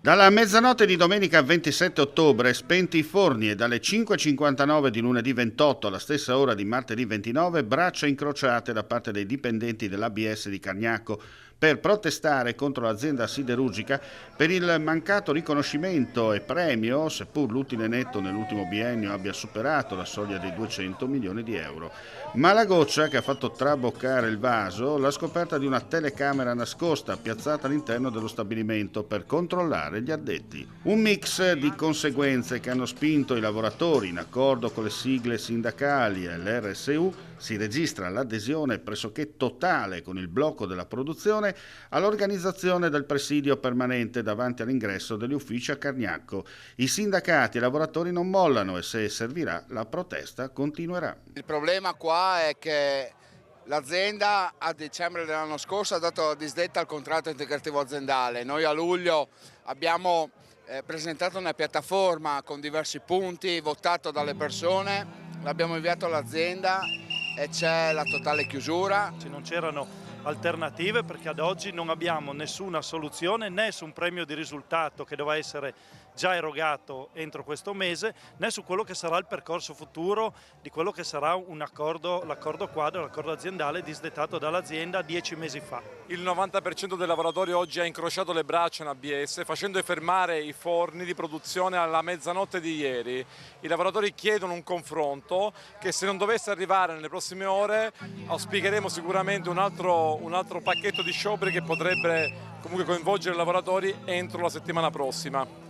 Dalla mezzanotte di domenica 27 ottobre spenti i forni e dalle 5.59 di lunedì 28 alla stessa ora di martedì 29 braccia incrociate da parte dei dipendenti dell'ABS di Cargnacco per protestare contro l'azienda siderurgica per il mancato riconoscimento e premio, seppur l'utile netto nell'ultimo biennio abbia superato la soglia dei 200 milioni di euro. Ma la goccia che ha fatto traboccare il vaso, la scoperta di una telecamera nascosta piazzata all'interno dello stabilimento per controllare gli addetti. Un mix di conseguenze che hanno spinto i lavoratori, in accordo con le sigle sindacali e l'RSU, si registra l'adesione pressoché totale con il blocco della produzione all'organizzazione del presidio permanente davanti all'ingresso degli uffici a Cargnacco. I sindacati e i lavoratori non mollano e se servirà la protesta continuerà. Il problema qua è che l'azienda a dicembre dell'anno scorso ha dato disdetta al contratto integrativo aziendale. Noi a luglio abbiamo presentato una piattaforma con diversi punti, votato dalle persone, l'abbiamo inviato all'azienda e c'è la totale chiusura. Non c'erano alternative perché ad oggi non abbiamo nessuna soluzione, né su un premio di risultato che doveva essere già erogato entro questo mese, né su quello che sarà il percorso futuro di quello che sarà l'accordo quadro, l'accordo aziendale disdettato dall'azienda 10 mesi fa. Il 90% dei lavoratori oggi ha incrociato le braccia in ABS facendo fermare i forni di produzione alla mezzanotte di ieri. I lavoratori chiedono un confronto che, se non dovesse arrivare nelle prossime ore, auspicheremo sicuramente un altro pacchetto di scioperi che potrebbe comunque coinvolgere i lavoratori entro la settimana prossima.